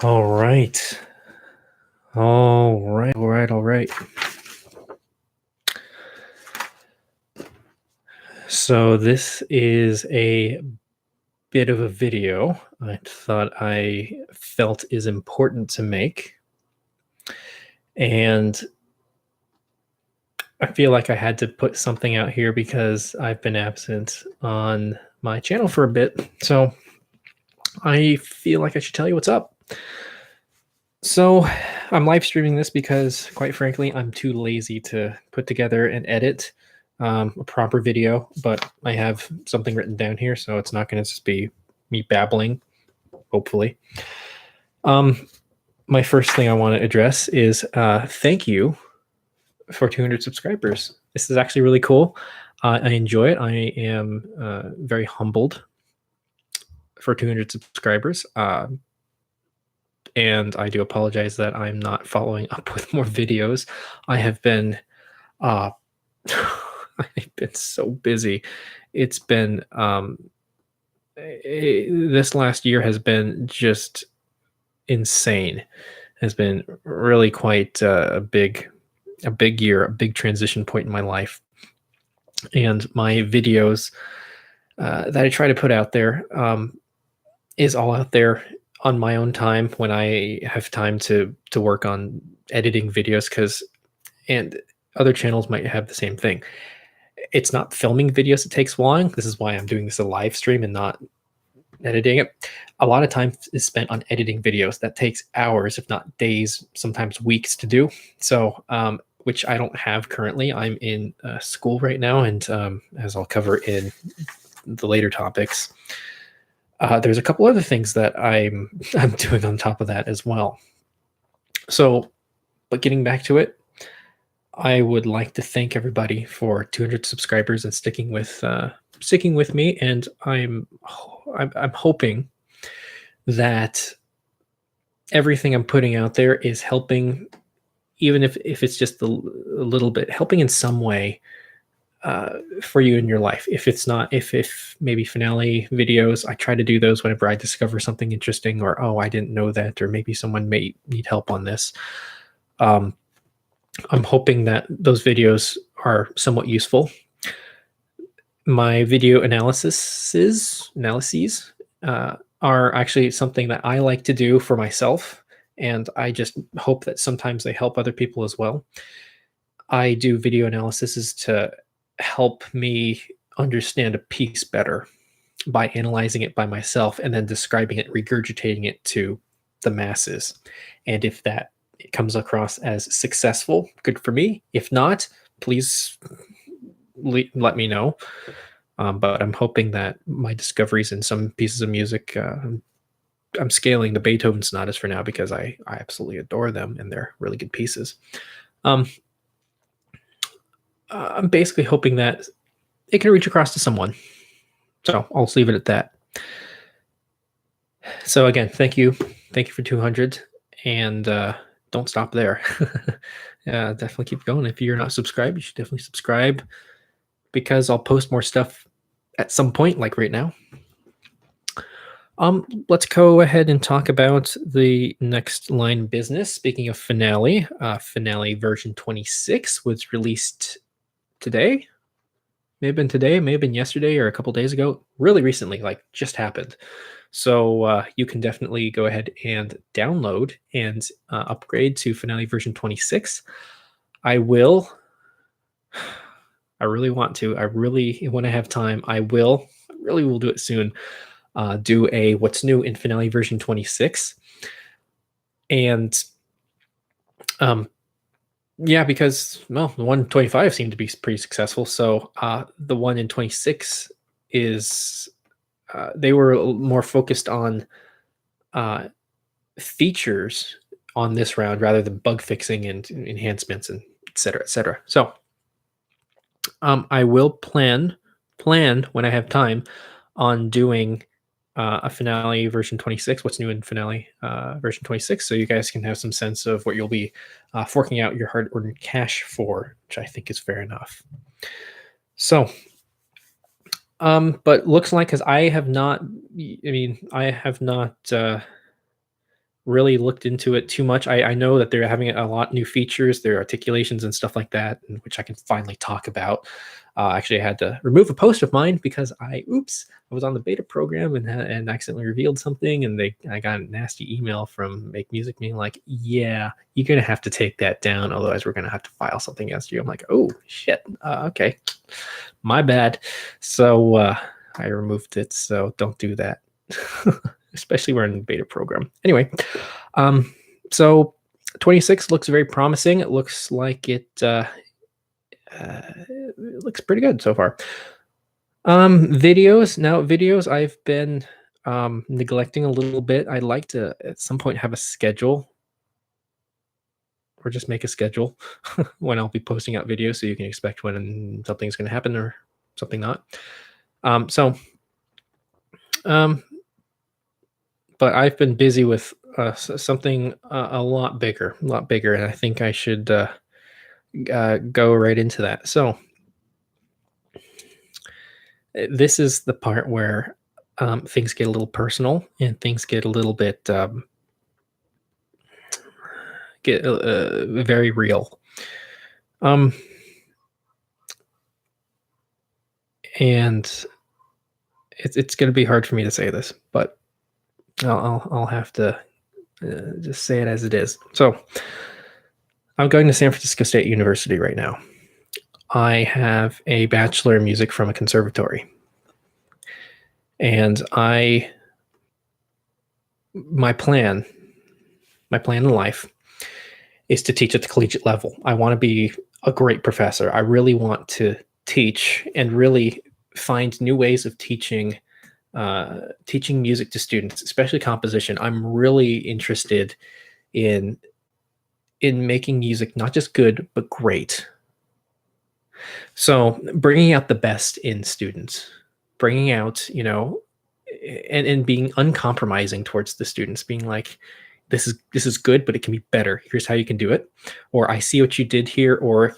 All right. All right. So this is a bit of a video I thought I felt is important to make. And I feel like I had to put something out here because I've been absent on my channel for a bit. So I feel like I should tell you what's up. So I'm live streaming this because, quite frankly, I'm too lazy to put together and edit a proper video. But I have something written down here, so it's not going to just be me babbling. Hopefully, um, my first thing I want to address is thank you for 200 subscribers. This is actually really cool. I enjoy it. I am very humbled for 200 subscribers. And I do apologize that I'm not following up with more videos. I have been uh I've been so busy. It's been this last year has been just insane. Has been really quite a big year, a big transition point in my life. And my videos that I try to put out there is all out there on my own time when I have time to work on editing videos. Because and other channels might have the same thing. It's not filming videos that takes long. This is why I'm doing this a live stream and not editing it. A lot of time is spent on editing videos. That takes hours, if not days, sometimes weeks to do. So, which I don't have currently. I'm in school right now, and as I'll cover in the later topics, there's a couple other things that I'm doing on top of that as well. So, but getting back to it, I would like to thank everybody for 200 subscribers and sticking with me. And I'm hoping that everything I'm putting out there is helping, even if it's just a little bit, helping in some way for you in your life. If it's not, if maybe finale videos, I try to do those whenever I discover something interesting, or oh, I didn't know that, or maybe someone may need help on this. I'm hoping that those videos are somewhat useful. My video analyses are actually something that I like to do for myself, and I just hope that sometimes they help other people as well. I do video analyses to help me understand a piece better by analyzing it by myself and then describing it, regurgitating it to the masses. And if that comes across as successful, good for me. If not, please let me know. But I'm hoping that my discoveries in some pieces of music, I'm scaling the Beethoven sonatas for now because I absolutely adore them and they're really good pieces. Um, I'm basically hoping that it can reach across to someone. So I'll just leave it at that. So again, thank you for 200, and don't stop there. Definitely keep going. If you're not subscribed, you should definitely subscribe because I'll post more stuff at some point, like right now. Let's go ahead and talk about the next line of business. Speaking of finale, finale version 26 was released today. May have been today, may have been yesterday or a couple days ago. Really recently, like just happened. So you can definitely go ahead and download and upgrade to finale version 26. I really want to. I really, when I have time, I really will do it soon. Do a what's new in finale version 26. And yeah, because well, the one in 25 seemed to be pretty successful. So the one in 26 is they were more focused on features on this round rather than bug fixing and enhancements and et cetera, et cetera. So I will plan when I have time on doing a finale version 26. What's new in finale version 26? So you guys can have some sense of what you'll be forking out your hard-earned cash for, which I think is fair enough. So, but looks like because I have not really looked into it too much. I know that they're having a lot new features, their articulations and stuff like that, which I can finally talk about. Actually, I had to remove a post of mine because I was on the beta program and accidentally revealed something, and I got a nasty email from Make Music being like, "Yeah, you're gonna have to take that down, otherwise we're gonna have to file something against you." I'm like, "Oh shit, okay, my bad." So I removed it. So don't do that, especially we're in the beta program. Anyway, so 26 looks very promising. It looks like it looks pretty good so far. Videos I've been neglecting a little bit. I'd like to at some point have a schedule or just make a schedule when I'll be posting out videos so you can expect when something's going to happen or something not. So, but I've been busy with something a lot bigger, and I think I should go right into that. So, this is the part where things get a little personal and things get a little bit get very real. Um, and it's going to be hard for me to say this, but I'll have to just say it as it is. So, I'm going to San Francisco State University right now. I have a bachelor in music from a conservatory, and my plan in life is to teach at the collegiate level. I want to be a great professor. I really want to teach and really find new ways of teaching music to students, especially composition. I'm really interested in making music not just good but great. So bringing out the best in students, bringing out, and being uncompromising towards the students, being like, this is good, but it can be better. Here's how you can do it. Or I see what you did here. Or,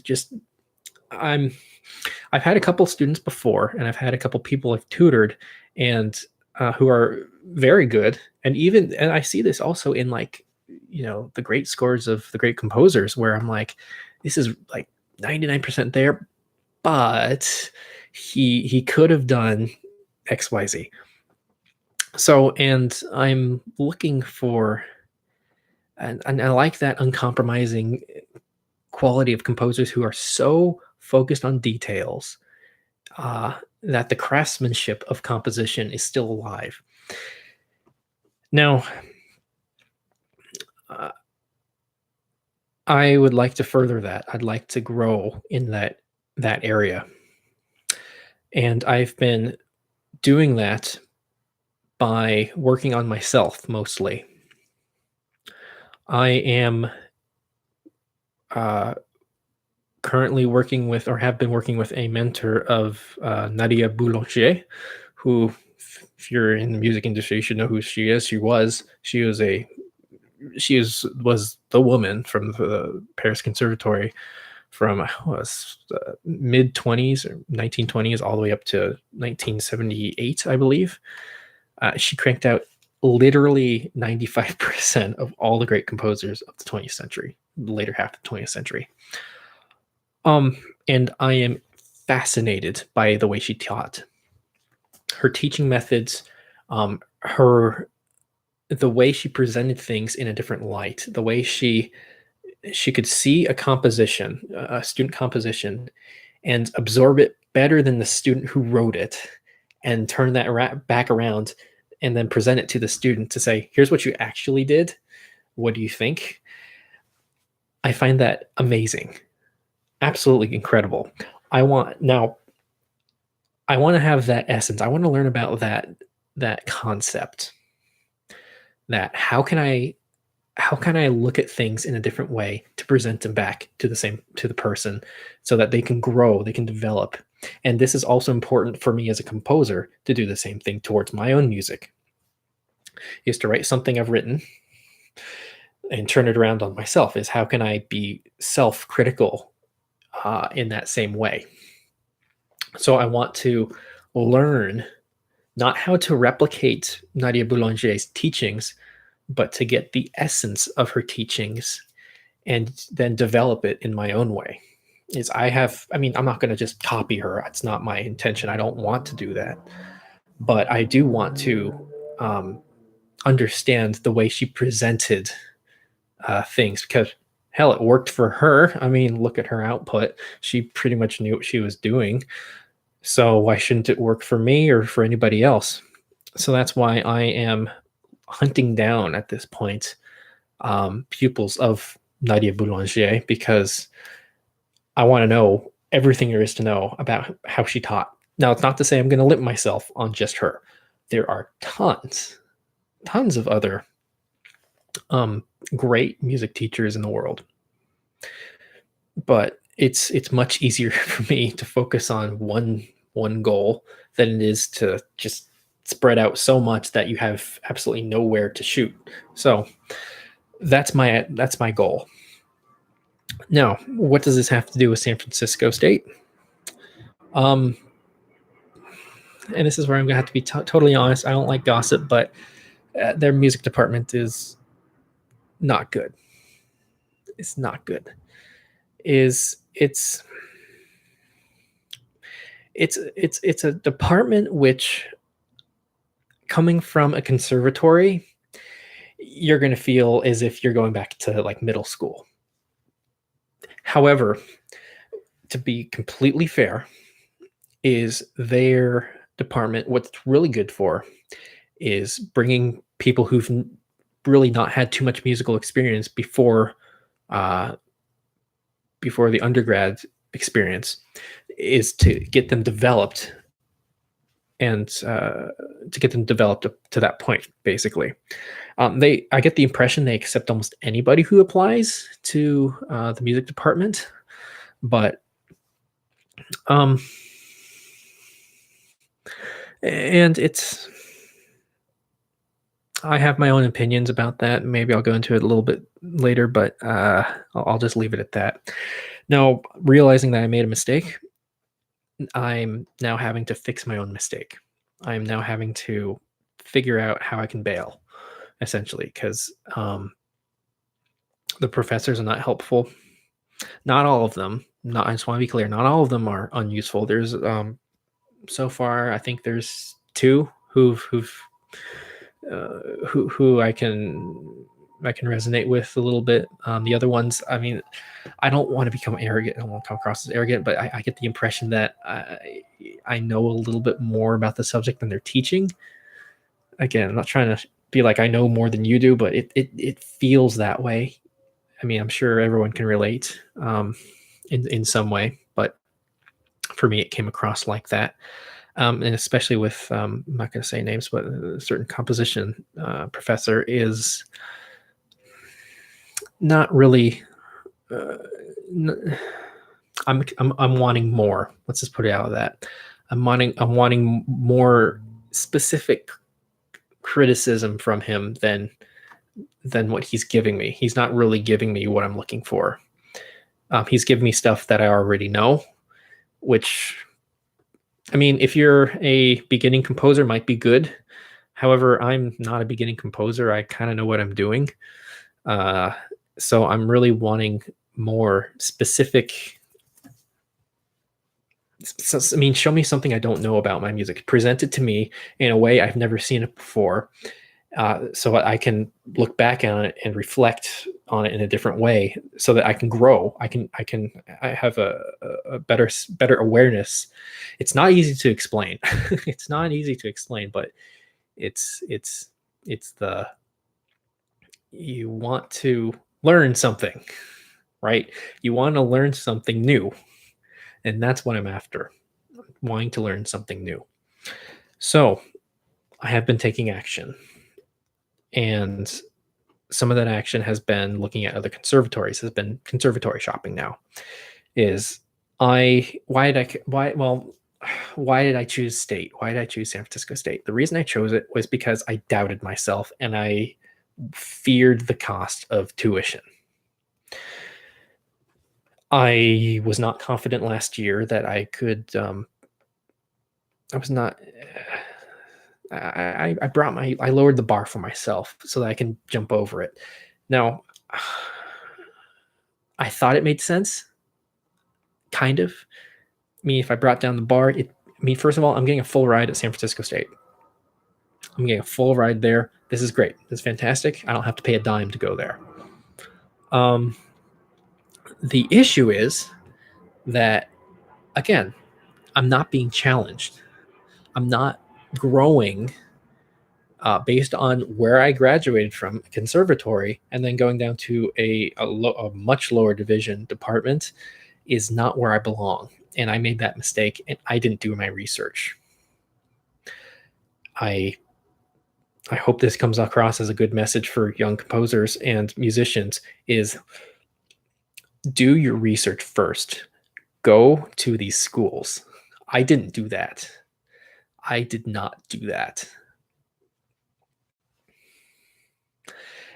just I've had a couple students before, and I've had a couple people I've tutored and who are very good. And I see this also in the great scores of the great composers where I'm like, this is like 99% there, but he could have done XYZ. So, and I'm looking for, and I like that uncompromising quality of composers who are so focused on details that the craftsmanship of composition is still alive. Now, I would like to further that. I'd like to grow in that area. And I've been doing that by working on myself mostly. I am currently working with, or have been working with, a mentor of Nadia Boulanger, who, if you're in the music industry, you should know who she is. She was the woman from the Paris Conservatory from mid 20s or 1920s all the way up to 1978, I believe. She cranked out literally 95% of all the great composers of the 20th century, the later half of the 20th century. And I am fascinated by the way she taught. Her teaching methods, the way she presented things in a different light, the way she could see a composition, a student composition, and absorb it better than the student who wrote it, and turn that back around and then present it to the student to say, here's what you actually did. What do you think? I find that amazing. Absolutely incredible. I want to have that essence. I want to learn about that concept. That how can I look at things in a different way to present them back to the person so that they can grow, they can develop. And this is also important for me as a composer to do the same thing towards my own music, is to write something I've written and turn it around on myself. Is how can I be self-critical in that same way? So I want to learn not how to replicate Nadia Boulanger's teachings, but to get the essence of her teachings and then develop it in my own way. I'm not going to just copy her. It's not my intention. I don't want to do that. But I do want to understand the way she presented things, because hell, it worked for her. I mean, look at her output. She pretty much knew what she was doing. So why shouldn't it work for me or for anybody else? So that's why I am hunting down at this point pupils of Nadia Boulanger, because I want to know everything there is to know about how she taught. Now, it's not to say I'm going to limit myself on just her. There are tons of other great music teachers in the world, but it's much easier for me to focus on one goal than it is to just spread out so much that you have absolutely nowhere to shoot. So that's my goal. Now, what does this have to do with San Francisco State? And this is where I'm gonna have to be totally honest. I don't like gossip, but their music department is not good. It's not good. It's a department which, coming from a conservatory, you're going to feel as if you're going back to like middle school. However, to be completely fair, is their department, what's really good for is bringing people who've really not had too much musical experience before the undergrad experience, is to get them developed and to get them developed up to that point, basically. I get the impression they accept almost anybody who applies to the music department, but and I have my own opinions about that. Maybe I'll go into it a little bit later, but I'll just leave it at that. Now, realizing that I made a mistake, I'm now having to fix my own mistake. I'm now having to figure out how I can bail, essentially, because the professors are not helpful. Not all of them. I just want to be clear. Not all of them are unuseful. There's so far, I think there's two who I can resonate with a little bit. The other ones, I mean, I don't want to become arrogant. I don't want to come across as arrogant, but I get the impression that I know a little bit more about the subject than they're teaching. Again, I'm not trying to be like I know more than you do, but it feels that way. I mean, I'm sure everyone can relate in some way, but for me, it came across like that. And especially with, I'm not going to say names, but a certain composition professor is not really. I'm wanting more. Let's just put it out of that. I'm wanting more specific criticism from him than what he's giving me. He's not really giving me what I'm looking for. He's giving me stuff that I already know, which, I mean, if you're a beginning composer, might be good. However, I'm not a beginning composer. I kind of know what I'm doing. So I'm really wanting more specific. I mean, show me something I don't know about my music. Present it to me in a way I've never seen it before, so I can look back on it and reflect on it in a different way, so that I can grow. I have a better awareness. It's not easy to explain. It's not easy to explain, but it's the, you want to learn something, right? You want to learn something new. And that's what I'm after, wanting to learn something new. So I have been taking action. And some of that action has been looking at other conservatories, has been conservatory shopping now. Why did I choose state? Why did I choose San Francisco State? The reason I chose it was because I doubted myself and I feared the cost of tuition. I was not confident last year that I could. I lowered the bar for myself so that I can jump over it. Now, I thought it made sense, kind of. I mean, if I brought down the bar, I mean, first of all, I'm getting a full ride at San Francisco State. I'm getting a full ride there. This is great. This is fantastic. I don't have to pay a dime to go there. Um, the issue is that, again, I'm not being challenged. I'm not growing based on where I graduated from, conservatory, and then going down to a much lower division department is not where I belong. And I made that mistake, and I didn't do my research. I hope this comes across as a good message for young composers and musicians is do your research first. Go to these schools. I didn't do that. I did not do that.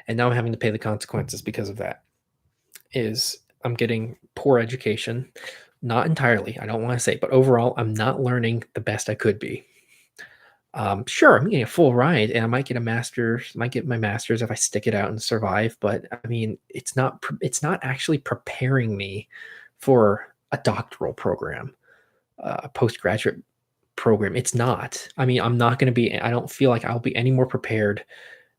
And now I'm having to pay the consequences because of that. I'm getting poor education, not entirely, I don't want to say, but overall, I'm not learning the best I could be. Sure, I'm getting a full ride, and I might get a master's, might get my master's if I stick it out and survive. But I mean, it's not actually preparing me for a doctoral program, a postgraduate program. It's not. I mean, I'm not going to be. I don't feel like I'll be any more prepared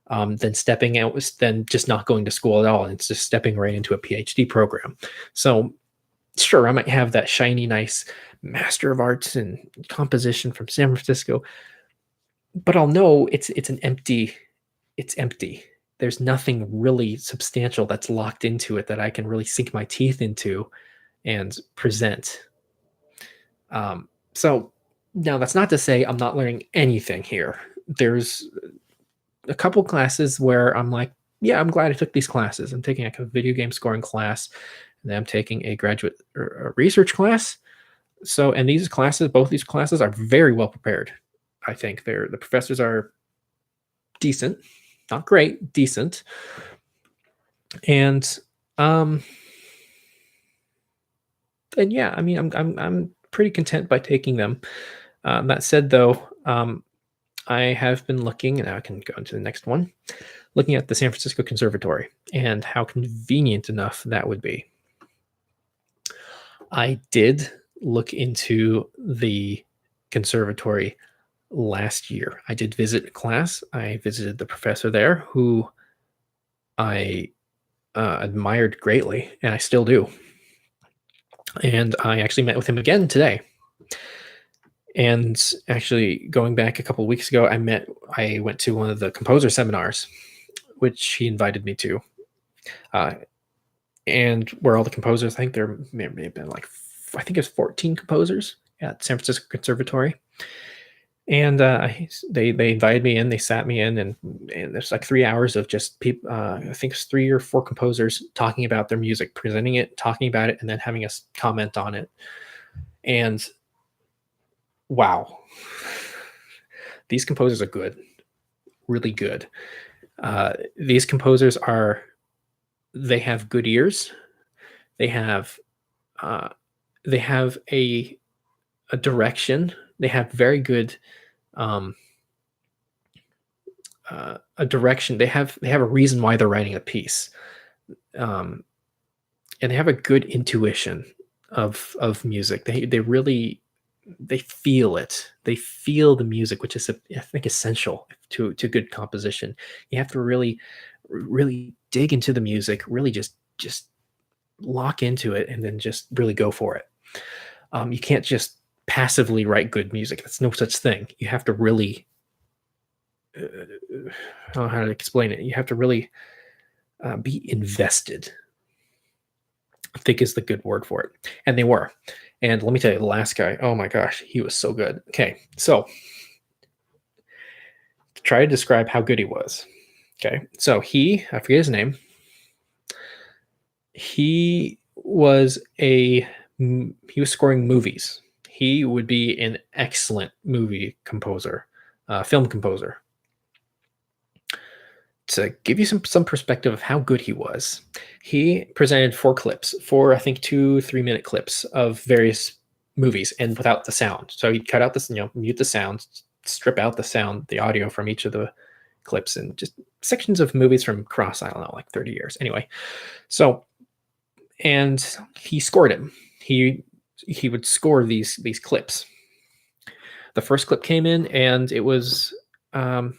than stepping out, than just not going to school at all. And it's just stepping right into a PhD program. So, sure, I might have that shiny, nice Master of Arts in composition from San Francisco, but I'll know it's empty. There's nothing really substantial that's locked into it that I can really sink my teeth into and present. So now that's not to say I'm not learning anything here. There's a couple classes where I'm like, yeah, I'm glad I took these classes. I'm taking like a video game scoring class, and then I'm taking a graduate or a research class. So, and these classes, both these classes are very well prepared. I think the professors are decent, not great, decent. And yeah, I mean, I'm pretty content by taking them. That said, though, I have been looking, and I can go into the next one, looking at the San Francisco Conservatory and how convenient enough that would be. I did look into the conservatory last year. I did visit a class. I visited the professor there, who I admired greatly, and I still do. And I actually met with him again today. And actually, going back a couple of weeks ago, I went to one of the composer seminars, which he invited me to, and where all the composers, I think there may have been like, I think it's 14 composers at San Francisco Conservatory. And they invited me in, they sat me in, and there's like 3 hours of just people, I think it's 3 or 4 composers talking about their music, presenting it, talking about it, and then having us comment on it. And wow, these composers are good, really good. These composers they have good ears. They have a direction. They have very good a direction. They have a reason why they're writing a piece, and they have a good intuition of music. They feel it. They feel the music, which is I think essential to good composition. You have to really dig into the music, really just lock into it, and then just really go for it. You can't just passively write good music. That's no such thing. You have to really, I don't know how to explain it. You have to really be invested, I think is the good word for it. And they were. And let me tell you, the last guy, oh my gosh, he was so good. Okay, so to try to describe how good he was. Okay, so I forget his name. He was scoring movies. He would be an excellent movie composer, film composer. To give you some perspective of how good he was, he presented 4 clips, I think 2-3 minute clips of various movies, and without the sound. So he'd cut out this, mute the sound, strip out the sound, the audio from each of the clips, and just sections of movies from across, I don't know, like 30 years. Anyway, so and he scored him. He would score these clips. The first clip came in, and um,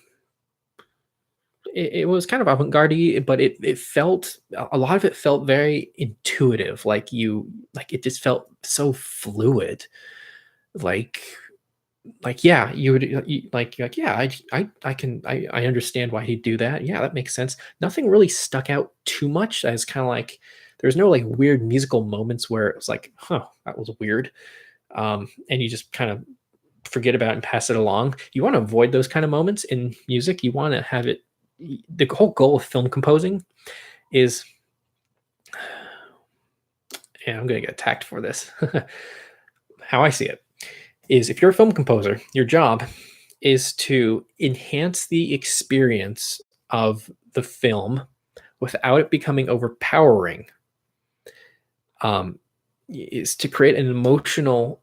it was kind of avant-garde, but it felt, a lot of it felt very intuitive, like it just felt so fluid, like yeah, you would yeah, I understand why he'd do that. Yeah, that makes sense. Nothing really stuck out too much as kind of like there's no like weird musical moments where it was like, huh, that was weird. And you just kind of forget about it and pass it along. You want to avoid those kind of moments in music. You want to have it. The whole goal of film composing is, and I'm going to get attacked for this. How I see it is, if you're a film composer, your job is to enhance the experience of the film without it becoming overpowering. Is to create an emotional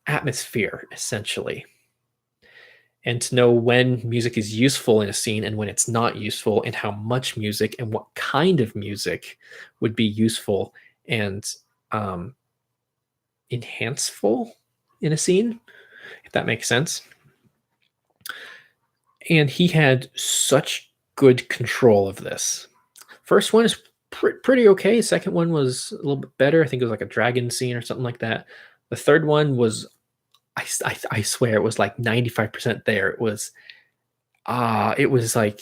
atmosphere, essentially, and to know when music is useful in a scene and when it's not useful, and how much music and what kind of music would be useful and enhanceful in a scene, if that makes sense. And he had such good control of this. First one is pretty okay. Second one was a little bit better. I think it was like a dragon scene or something like that. The third one was, I swear, it was like 95% there. It was like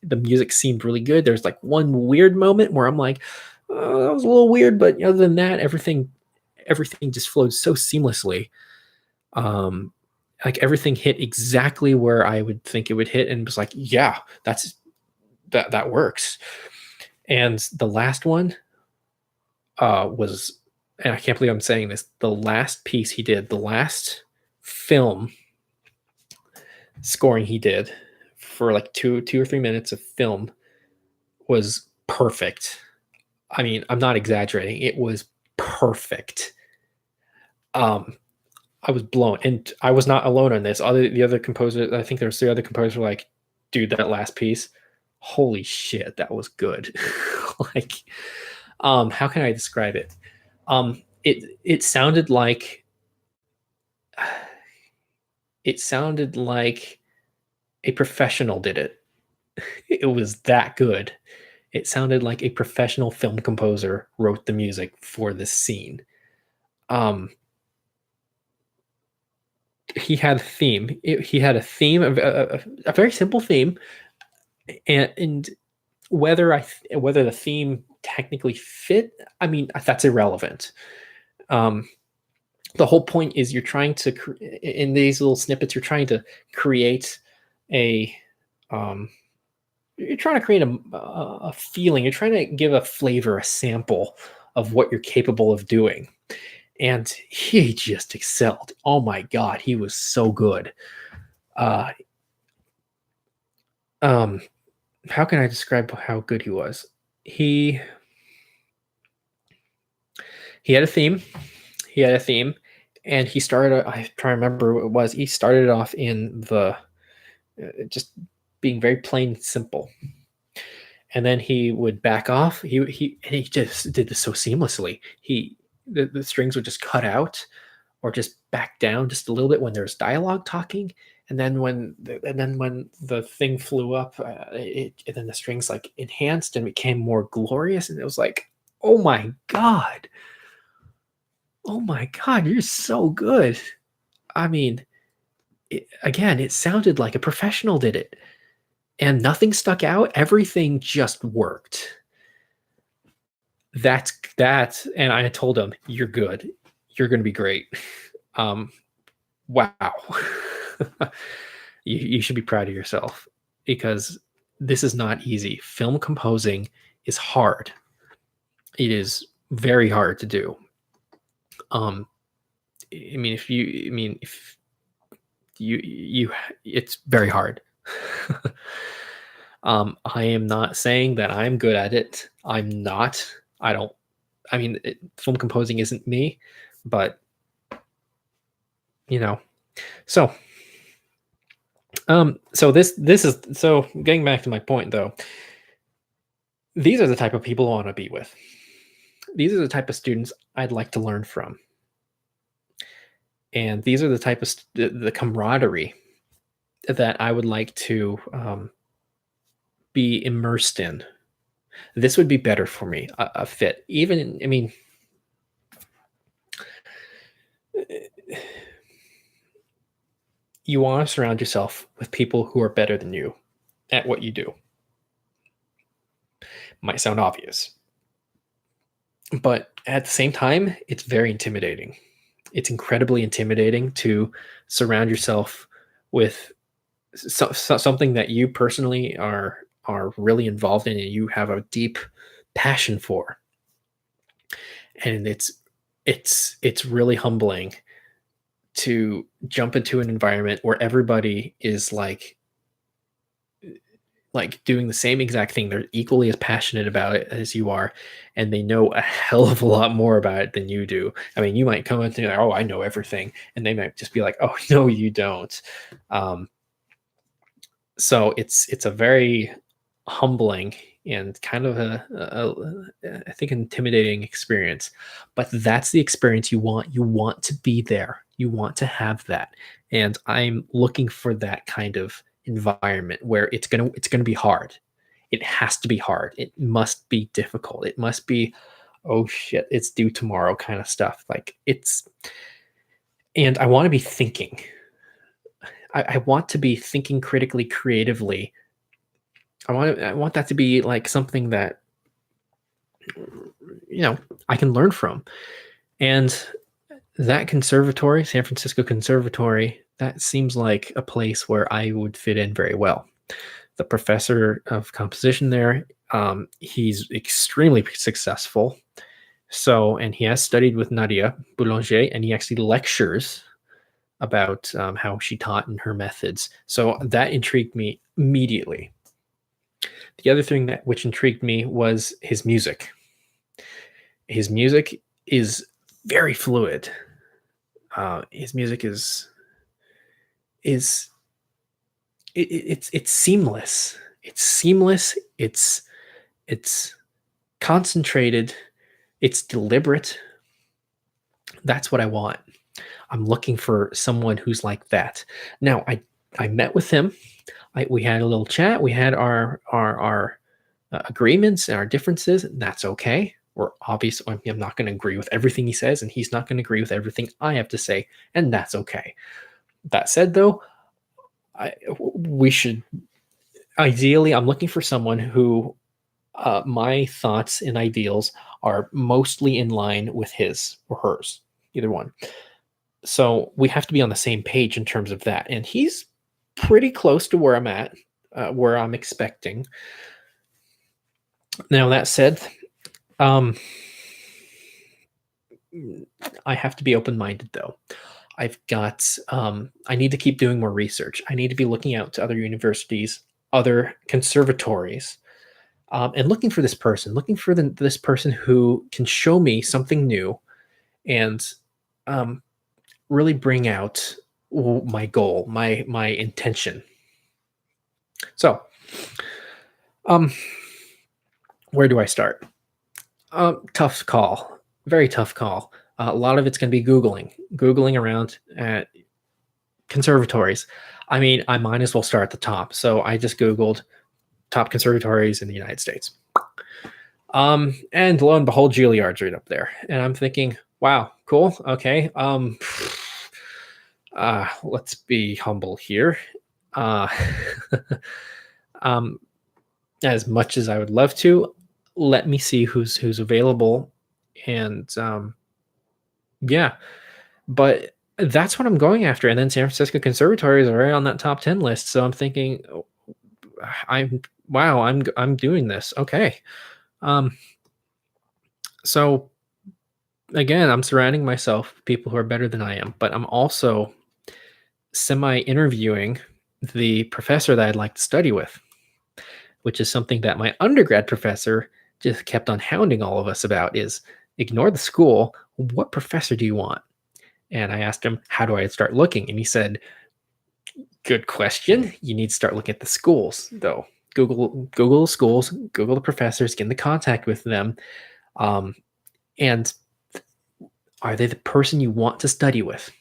the music seemed really good. There's like one weird moment where I'm like, oh, that was a little weird, but other than that, everything just flowed so seamlessly. Like everything hit exactly where I would think it would hit, and it was like, yeah, that works. And the last one was, and I can't believe I'm saying this, the last piece he did, the last film scoring he did for like two or 3 minutes of film was perfect. I mean, I'm not exaggerating. It was perfect. I was blown, and I was not alone on this. The other composers, I think there was 3 other composers, were like, dude, that last piece, holy shit, that was good. Like, how can I describe it? It sounded like a professional did it. It was that good. It sounded like a professional film composer wrote the music for this scene. He had a theme. He had a theme, a very simple theme, and whether the theme technically fit, I mean, that's irrelevant. The whole point is, you're trying to in these little snippets, you're trying to create a a feeling. You're trying to give a flavor, a sample of what you're capable of doing. And he just excelled. Oh my god, he was so good. How can I describe how good he was? He had a theme. He had a theme, and he started. I try to remember what it was. He started off in the just being very plain and simple, and then he would back off. He just did this so seamlessly. The strings would just cut out or just back down just a little bit when there's dialogue talking, and then when the thing flew up, and then the strings like enhanced and became more glorious, and it was like, oh my god, you're so good. I mean, it sounded like a professional did it, and nothing stuck out. Everything just worked. That's and I told him, you're good. You're going to be great. Wow. You should be proud of yourself, because this is not easy. Film composing is hard. It is very hard to do. I mean, if you, it's very hard. I am not saying that I'm good at it. I'm not. Film composing isn't me, but you know. So, this is so getting back to my point though. These are the type of people I want to be with. These are the type of students I'd like to learn from, and these are the type of the camaraderie that I would like to be immersed in. This would be better for me, a fit. Even, I mean, you want to surround yourself with people who are better than you at what you do. Might sound obvious, but at the same time, it's very intimidating. It's incredibly intimidating to surround yourself with something that you personally are really involved in and you have a deep passion for. And it's really humbling to jump into an environment where everybody is like doing the same exact thing. They're equally as passionate about it as you are, and they know a hell of a lot more about it than you do. I mean, you might come in and think, "Oh, I know everything," and they might just be like, "Oh, no, you don't." Um, so it's a very humbling and kind of I think intimidating experience, but that's the experience you want. You want to be there. You want to have that, and I'm looking for that kind of environment where it's gonna be hard. It has to be hard. It must be difficult. It must be, oh shit, it's due tomorrow kind of stuff. Like it's, and I want to be thinking. I want to be thinking critically, creatively. I want that to be like something that I can learn from. And that conservatory, San Francisco Conservatory, that seems like a place where I would fit in very well. The professor of composition there, he's extremely successful. So, and he has studied with Nadia Boulanger, and he actually lectures about how she taught and her methods. So that intrigued me immediately. The other thing that which intrigued me was his music. His music is very fluid. His music is it's seamless. It's seamless. It's concentrated. It's deliberate. That's what I want. I'm looking for someone who's like that. Now, I met with him. We had a little chat. We had our agreements and our differences. And that's okay. We're obvious. I'm not going to agree with everything he says, and he's not going to agree with everything I have to say, and that's okay. That said, though, we should ideally. I'm looking for someone who my thoughts and ideals are mostly in line with his or hers, either one. So we have to be on the same page in terms of that, and he's pretty close to where I'm at, where I'm expecting. Now that said, I have to be open-minded though. I need to keep doing more research. I need to be looking out to other universities, other conservatories, and looking for this person, looking for this person who can show me something new and really bring out my goal, my intention. So, where do I start? Tough call, very tough call. A lot of it's going to be Googling around at conservatories. I mean, I might as well start at the top. So I just Googled top conservatories in the United States. And lo and behold, Juilliard's right up there. And I'm thinking, wow, cool. Okay. Let's be humble here. As much as I would love to, let me see who's available. And yeah, but that's what I'm going after. And then San Francisco Conservatory is right on that top 10 list. So I'm thinking, I'm doing this. Okay. So again, I'm surrounding myself with people who are better than I am, but I'm also semi-interviewing the professor that I'd like to study with, which is something that my undergrad professor just kept on hounding all of us about is ignore the school. What professor do you want? And I asked him, how do I start looking? And he said, good question. You need to start looking at the schools, though. Google the schools, Google the professors, get into contact with them. Um, and are they the person you want to study with?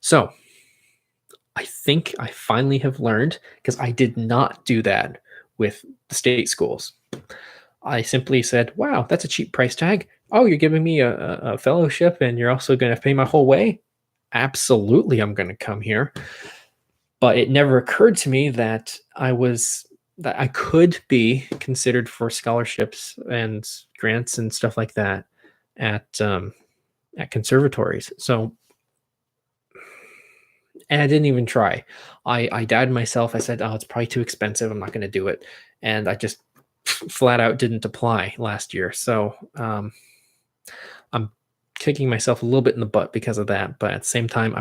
So I think I finally have learned, because I did not do that with the state schools. I simply said, wow, that's a cheap price tag. Oh, you're giving me a fellowship and you're also going to pay my whole way? Absolutely, I'm going to come here. But it never occurred to me that I could be considered for scholarships and grants and stuff like that at conservatories. So, and I didn't even try. I doubted myself. I said, "Oh, it's probably too expensive. I'm not going to do it," and I just flat out didn't apply last year. So I'm kicking myself a little bit in the butt because of that. But at the same time,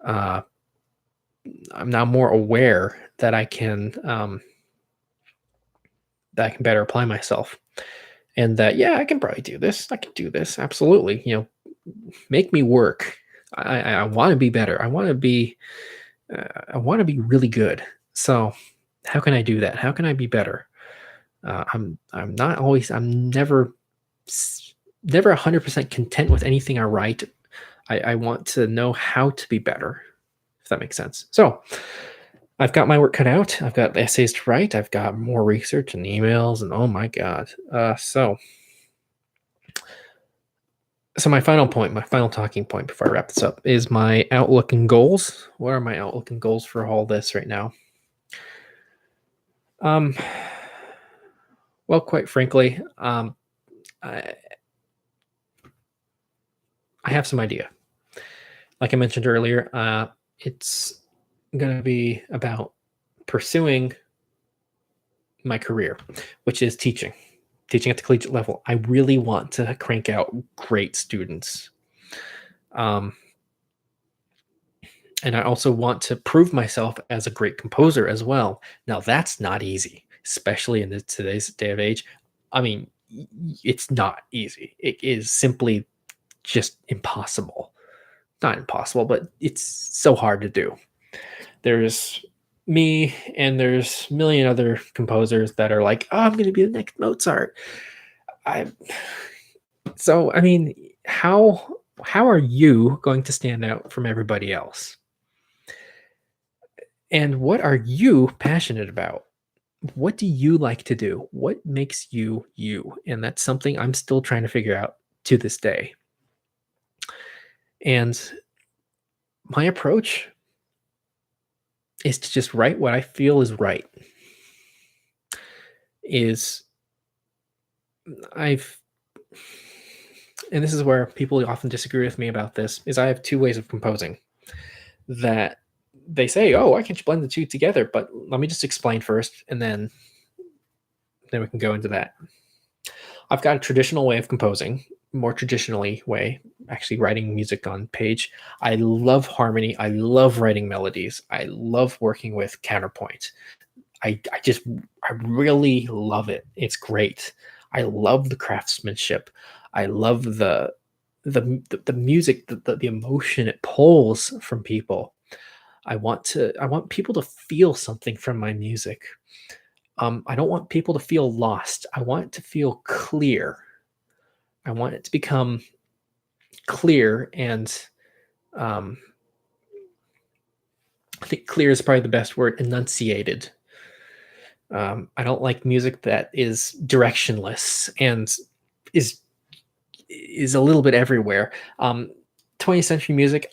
uh, I'm now more aware that I can better apply myself, and that yeah, I can probably do this. I can do this absolutely. Make me work. I want to be better. I want to be really good. So how can I do that? How can I be better? I'm not always. I'm never 100% content with anything I write. I want to know how to be better, if that makes sense. So I've got my work cut out. I've got essays to write. I've got more research and emails, and oh my god. So my final point, my final talking point before I wrap this up, is my outlook and goals. What are my outlook and goals for all this right now? Um, well, quite frankly, I, I have some idea. Like I mentioned earlier, it's going to be about pursuing my career, which is teaching at the collegiate level. I really want to crank out great students. Um, and I also want to prove myself as a great composer as well. Now, that's not easy, especially in today's day of age. I mean, it's not easy. It is simply just impossible. Not impossible, but it's so hard to do. There's me and there's a million other composers that are like, oh, I'm going to be the next Mozart. I So I mean, how are you going to stand out from everybody else? And what are you passionate about? What do you like to do? What makes you you? And that's something I'm still trying to figure out to this day. And my approach is to just write what I feel is right. Is I've and this is where people often disagree with me about this, is I have two ways of composing that they say, oh, why can't you blend the two together? But let me just explain first, and then we can go into that. I've got a traditional way of composing, more traditionally way, actually writing music on page. I love harmony. I love writing melodies. I love working with counterpoint. I really love it. It's great. I love the craftsmanship. I love the music, the emotion it pulls from people. I want people to feel something from my music. I don't want people to feel lost. I want it to feel clear. I want it to become clear, and um, I think clear is probably the best word. Enunciated. I don't like music that is directionless and is is a little bit everywhere. 20th century music,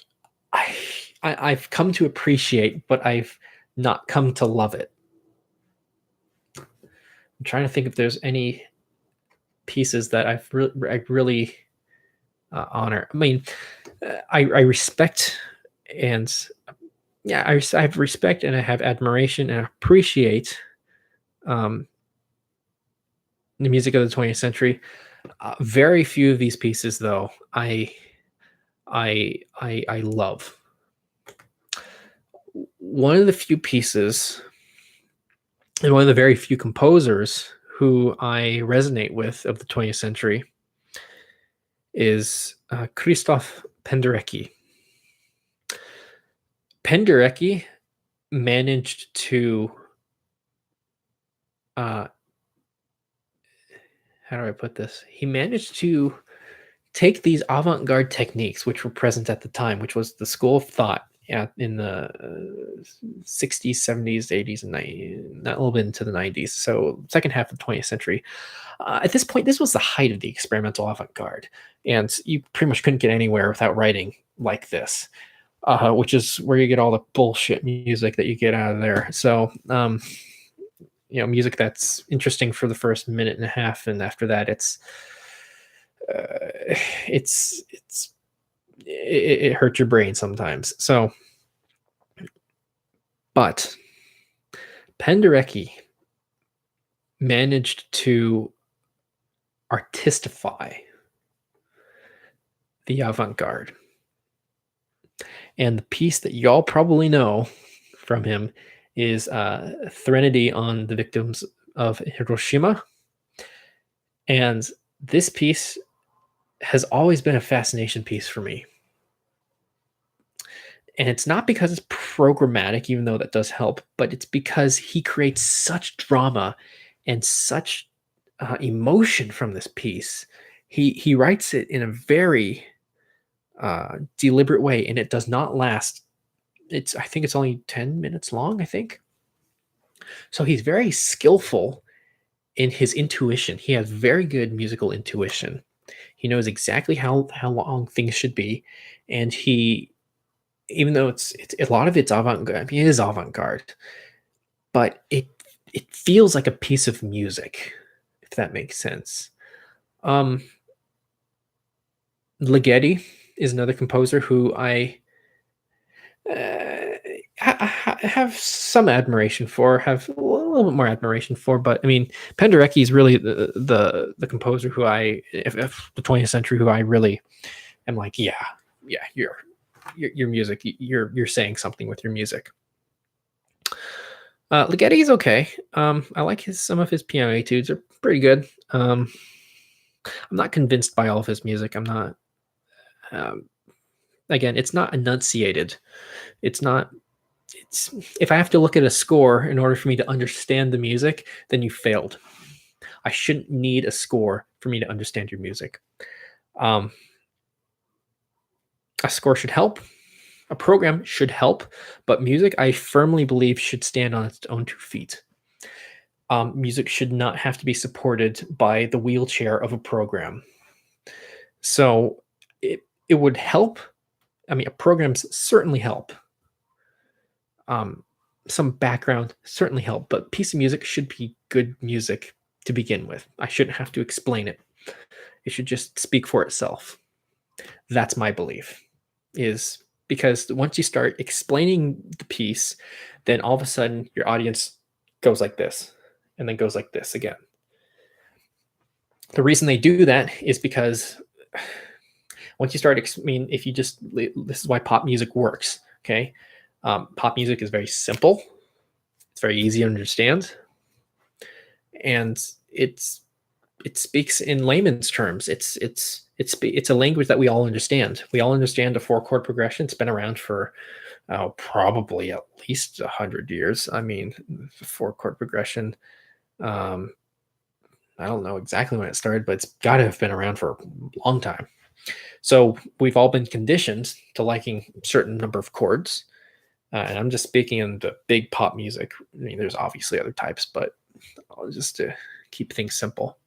I, I've come to appreciate, but I've not come to love it. I'm trying to think if there's any pieces that I really honor. I mean, I respect, and yeah, I have respect and I have admiration and appreciate um, the music of the 20th century. Very few of these pieces, though, I love. One of the few pieces, and one of the very few composers who I resonate with of the 20th century is Christophe Penderecki. Penderecki managed to uh, how do I put this? He managed to take these avant-garde techniques, which were present at the time, which was the school of thought in the 60s, 70s, 80s, and 90s, not a little bit into the 90s. So second half of the 20th century. At this point, this was the height of the experimental avant-garde, and you pretty much couldn't get anywhere without writing like this, which is where you get all the bullshit music that you get out of there. So, music that's interesting for the first minute and a half, and after that, it hurts your brain sometimes. So, but Penderecki managed to artistify the avant-garde. And the piece that y'all probably know from him is Threnody on the Victims of Hiroshima. And this piece has always been a fascination piece for me. And it's not because it's programmatic, even though that does help, but it's because he creates such drama and such emotion from this piece. He writes it in a very deliberate way, and it does not last. I think it's only 10 minutes long, I think. So he's very skillful in his intuition. He has very good musical intuition. He knows exactly how long things should be, and even though it's a lot of it's avant-garde, I mean, it is avant-garde, but it feels like a piece of music, if that makes sense. Ligeti is another composer who I have some admiration for, have a little bit more admiration for, but I mean, Penderecki is really the composer who if the 20th century, who I really am like, yeah, your music, you're saying something with your music. Ligeti is okay. I like some of his piano etudes are pretty good. I'm not convinced by all of his music. I'm not. Again, it's not enunciated. It's if I have to look at a score in order for me to understand the music, then you failed. I shouldn't need a score for me to understand your music. A score should help. A program should help, but music, I firmly believe, should stand on its own 2 feet. Music should not have to be supported by the wheelchair of a program. So it would help. I mean, programs certainly help. Some background certainly help, but piece of music should be good music to begin with. I shouldn't have to explain it. It should just speak for itself. That's my belief, is because once you start explaining the piece, then all of a sudden your audience goes like this and then goes like this again. The reason they do that is because once you start, if you just, this is why pop music works, okay? Pop music is very simple. It's very easy to understand. And it speaks in layman's terms. It's a language that we all understand. We all understand a 4-chord progression. It's been around for probably at least 100 years. I mean, the 4-chord progression, I don't know exactly when it started, but it's got to have been around for a long time. So we've all been conditioned to liking a certain number of chords. And I'm just speaking in the big pop music. I mean, there's obviously other types, but just to keep things simple.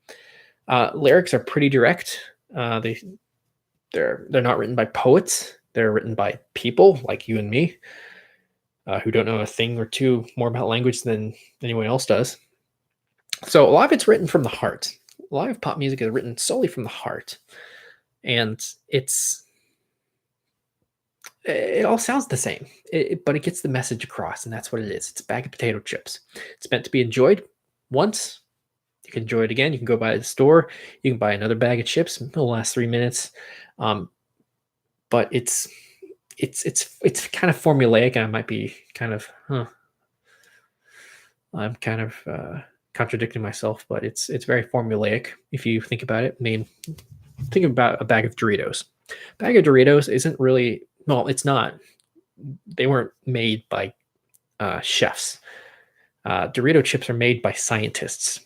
Lyrics are pretty direct. They're not written by poets. They're written by people like you and me, who don't know a thing or two more about language than anyone else does. So a lot of it's written from the heart. A lot of pop music is written solely from the heart. And it all sounds the same, but it gets the message across, and that's what it is. It's a bag of potato chips. It's meant to be enjoyed once. You can enjoy it again. You can go by the store. You can buy another bag of chips. It'll last 3 minutes. But it's kind of formulaic. I might be kind of, I'm kind of contradicting myself, but it's very formulaic if you think about it. I mean, think about a bag of Doritos. Bag of Doritos isn't really, well, it's not. They weren't made by chefs. Dorito chips are made by scientists.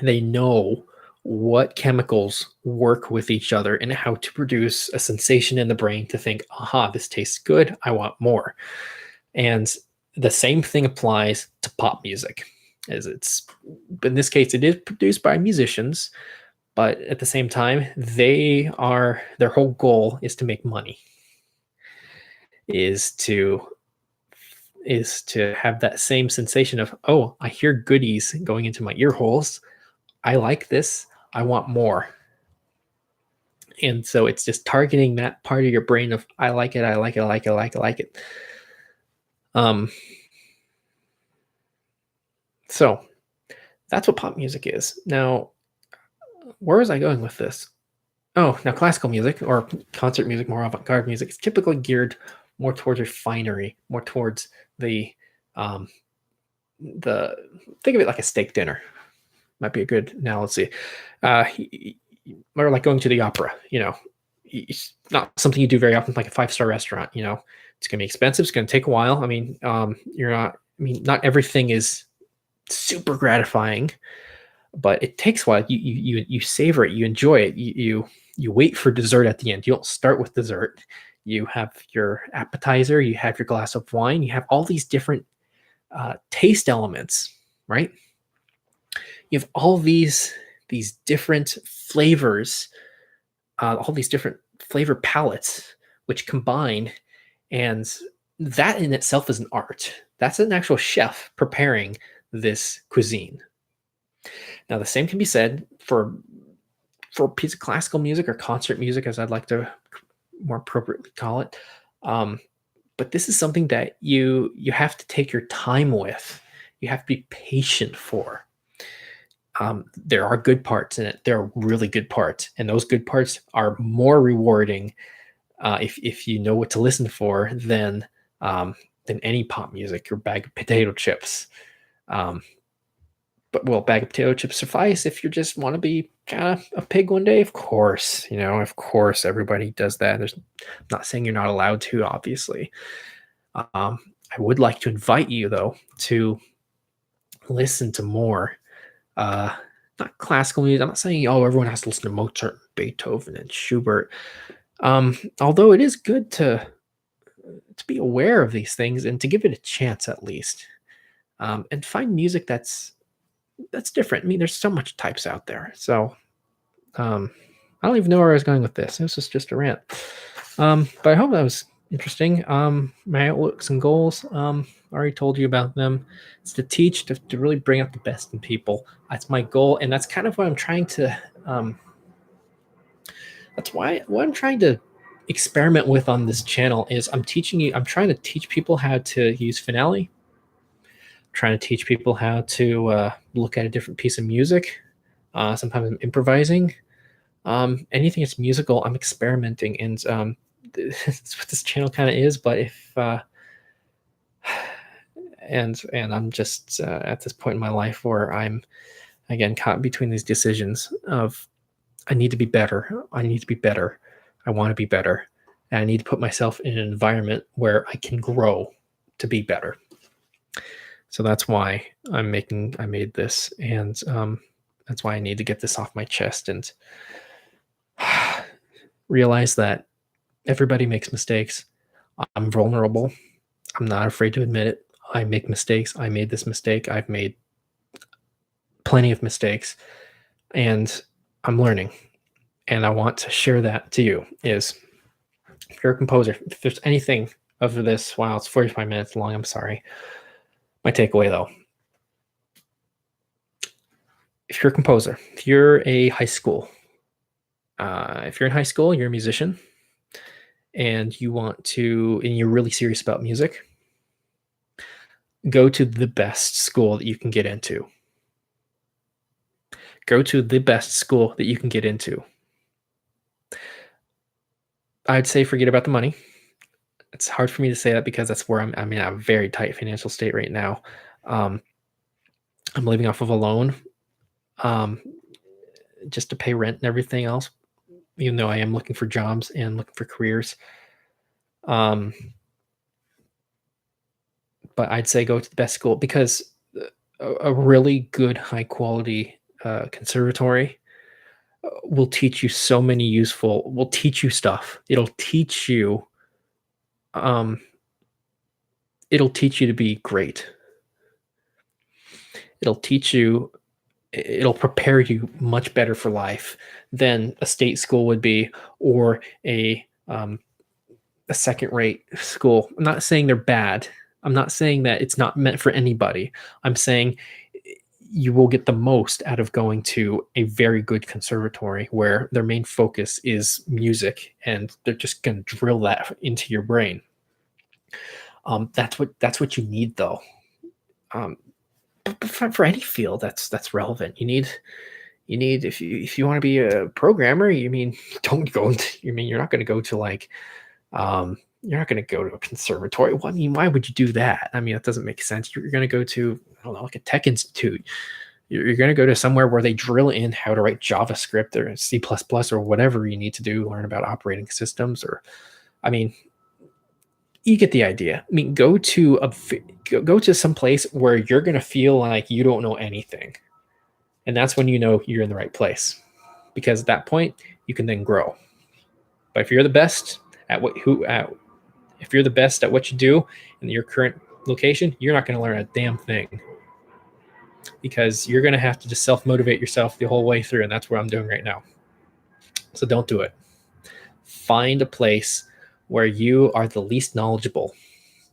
They know what chemicals work with each other and how to produce a sensation in the brain to think, aha, this tastes good. I want more. And the same thing applies to pop music. As it's, in this case, it is produced by musicians, but at the same time, their whole goal is to make money, is to have that same sensation of, oh, I hear goodies going into my ear holes. I like this. I want more. And so it's just targeting that part of your brain of, I like it, I like it, I like it, I like it, I like it. So that's what pop music is. Now, where was I going with this? Oh, now classical music or concert music, more avant-garde music, is typically geared more towards refinery, more towards the think of it like a steak dinner. Might be a good analogy. Or like going to the opera. It's not something you do very often, like a 5-star restaurant. It's going to be expensive. It's going to take a while. I mean, not everything is super gratifying, but it takes a while. You savor it. You enjoy it. You wait for dessert at the end. You don't start with dessert. You have your appetizer. You have your glass of wine. You have all these different taste elements, right? You have all these different flavors, all these different flavor palettes, which combine, and that in itself is an art. That's an actual chef preparing this cuisine. Now, the same can be said for a piece of classical music or concert music, as I'd like to more appropriately call it. But this is something that you have to take your time with. You have to be patient for. There are good parts in it. There are really good parts, and those good parts are more rewarding if you know what to listen for than any pop music or bag of potato chips. But will bag of potato chips suffice if you just want to be kind of a pig one day? Of course, of course, everybody does that. I'm not saying you're not allowed to, obviously. I would like to invite you, though, to listen to more, not classical music. I'm not saying, oh, everyone has to listen to Mozart, Beethoven, and Schubert. Although it is good to be aware of these things and to give it a chance at least, and find music that's different. I mean, there's so much types out there. So I don't even know where I was going with this. This is just a rant. But I hope that was interesting. My outlooks and goals, I already told you about them. It's to teach, to really bring out the best in people. That's my goal. And that's kind of what I'm trying to, what I'm trying to experiment with on this channel is I'm trying to teach people how to use Finale. Trying to teach people how to look at a different piece of music. Sometimes I'm improvising. Anything that's musical, I'm experimenting, and that's what this channel kind of is. But if and I'm just at this point in my life where I'm again caught between these decisions of I need to be better. I need to be better. I want to be better. And I need to put myself in an environment where I can grow to be better. So that's why I made this, and that's why I need to get this off my chest and realize that everybody makes mistakes. I'm vulnerable. I'm not afraid to admit it. I make mistakes. I made this mistake. I've made plenty of mistakes, and I'm learning. And I want to share that to you. Is if you're a composer, if there's anything of this, wow, it's 45 minutes long. I'm sorry. My takeaway, though, if you're a composer, if you're a high school, if you're in high school, you're a musician, and you're really serious about music, go to the best school that you can get into. Go to the best school that you can get into. I'd say forget about the money. It's hard for me to say that because that's where I'm in a very tight financial state right now. I'm living off of a loan, just to pay rent and everything else. even though I am looking for jobs and looking for careers. Um, but I'd say go to the best school, because a really good, high quality conservatory will teach you so many will teach you stuff. Um, it'll teach you to be great. It'll teach you, it'll prepare you much better for life than a state school would be, or a second rate school. I'm not saying they're bad. I'm not saying that it's not meant for anybody. I'm saying you will get the most out of going to a very good conservatory where their main focus is music and they're just going to drill that into your brain. That's what you need, though. Um, but for any field that's relevant, you need, if you want to be a programmer, don't go into, you're not going to go to like, you're not going to go to a conservatory. Well, why would you do that? That doesn't make sense. You're going to go to, I don't know, like a tech institute. You're going to go to somewhere where they drill in how to write JavaScript or C++ or whatever you need to do, learn about operating systems, or, you get the idea. Go to some place where you're going to feel like you don't know anything. And that's when you know you're in the right place, because at that point you can then grow. But if you're the best if you're the best at what you do in your current location, you're not going to learn a damn thing, because you're going to have to just self-motivate yourself the whole way through. And that's what I'm doing right now. So don't do it. Find a place where you are the least knowledgeable.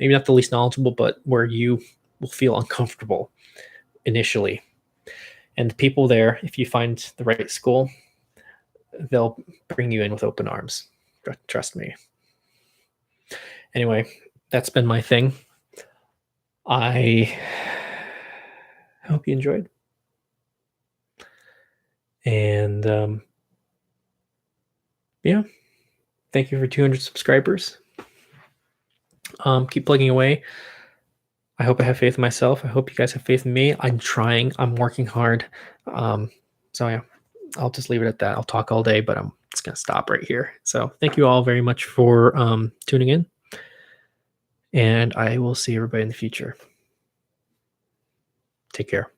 Maybe not the least knowledgeable, but where you will feel uncomfortable initially. And the people there, if you find the right school, they'll bring you in with open arms. Trust me. Anyway, that's been my thing. I hope you enjoyed. And yeah, thank you for 200 subscribers. Keep plugging away. I hope I have faith in myself. I hope you guys have faith in me. I'm trying. I'm working hard. So yeah, I'll just leave it at that. I'll talk all day, but I'm just going to stop right here. So thank you all very much for tuning in. And I will see everybody in the future. Take care.